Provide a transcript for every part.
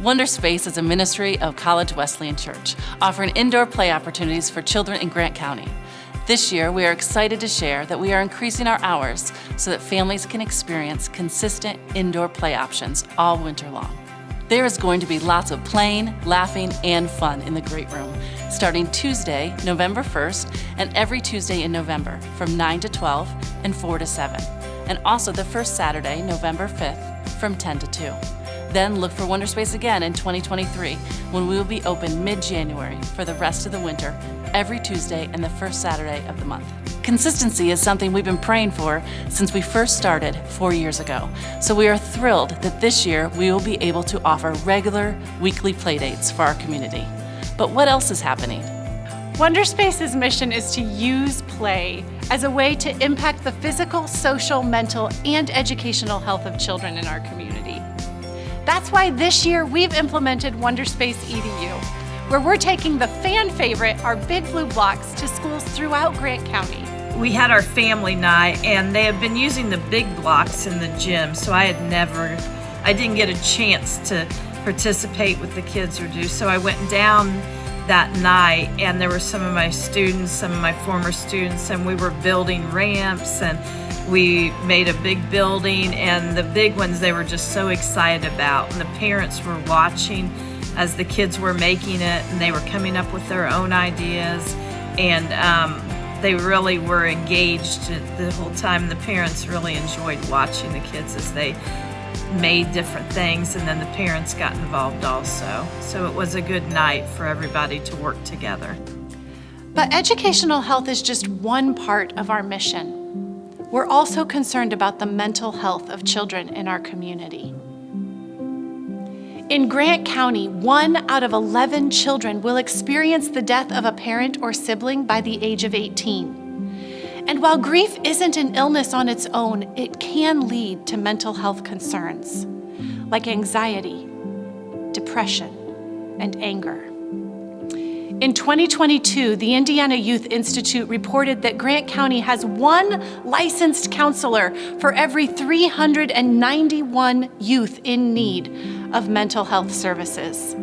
Wonderspace is a ministry of College Wesleyan Church, offering indoor play opportunities for children in Grant County. This year, we are excited to share that we are increasing our hours so that families can experience consistent indoor play options all winter long. There is going to be lots of playing, laughing, and fun in the Great Room, starting Tuesday, November 1st, and every Tuesday in November from 9 to 12 and 4 to 7, and also the first Saturday, November 5th, from 10 to 2. Then look for Wonderspace again in 2023, when we will be open mid-January for the rest of the winter, every Tuesday and the first Saturday of the month. Consistency is something we've been praying for since we first started 4 years ago. So we are thrilled that this year we will be able to offer regular weekly playdates for our community. But what else is happening? Wonderspace's mission is to use play as a way to impact the physical, social, mental, and educational health of children in our community. That's why this year we've implemented Wonderspace EDU, where we're taking the fan favorite, our Big Blue blocks, to schools throughout Grant County. We had our family night, and they had been using the big blocks in the gym, so I didn't get a chance to participate with the kids or do. So I went down that night, and there were some of my students, some of my former students, and we were building ramps, and we made a big building, and the big ones they were just so excited about, and the parents were watching as the kids were making it, and they were coming up with their own ideas, and they really were engaged the whole time. The parents really enjoyed watching the kids as they made different things, and then the parents got involved also. So it was a good night for everybody to work together. But educational health is just one part of our mission. We're also concerned about the mental health of children in our community. In Grant County, 1 out of 11 children will experience the death of a parent or sibling by the age of 18. And while grief isn't an illness on its own, it can lead to mental health concerns like anxiety, depression, and anger. In 2022, the Indiana Youth Institute reported that Grant County has 1 licensed counselor for every 391 youth in need of mental health services.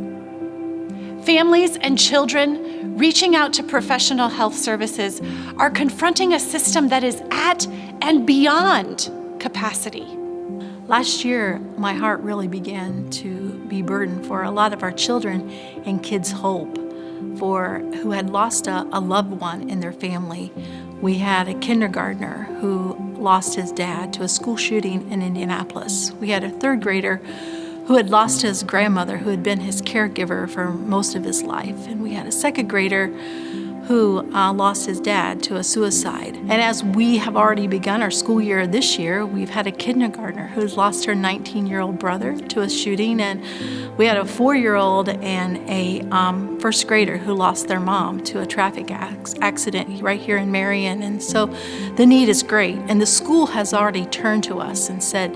Families and children reaching out to professional health services are confronting a system that is at and beyond capacity. Last year, my heart really began to be burdened for a lot of our children and kids' hope who had lost a loved one in their family. We had a kindergartner who lost his dad to a school shooting in Indianapolis. We had a 3rd grader who had lost his grandmother, who had been his caregiver for most of his life. And we had a 2nd grader who lost his dad to a suicide. And as we have already begun our school year this year, we've had a kindergartner who's lost her 19-year-old brother to a shooting, and we had a 4-year-old and a 1st grader who lost their mom to a traffic accident right here in Marion. And so the need is great. And the school has already turned to us and said,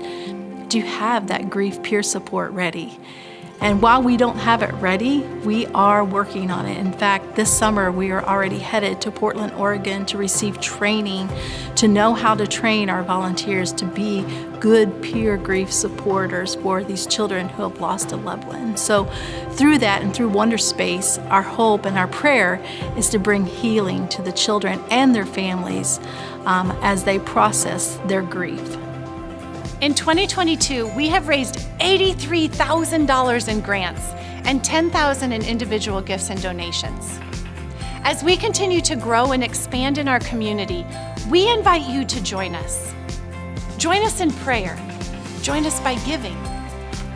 do you have that grief peer support ready? And while we don't have it ready, we are working on it. In fact, this summer we are already headed to Portland, Oregon to receive training to know how to train our volunteers to be good peer grief supporters for these children who have lost a loved one. So through that and through Wonderspace, our hope and our prayer is to bring healing to the children and their families as they process their grief. In 2022, we have raised $83,000 in grants and $10,000 in individual gifts and donations. As we continue to grow and expand in our community, we invite you to join us. Join us in prayer, join us by giving,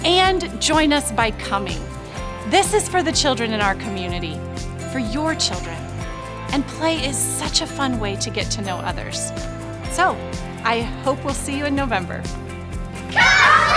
and join us by coming. This is for the children in our community, for your children. And play is such a fun way to get to know others. So, I hope we'll see you in November. Come!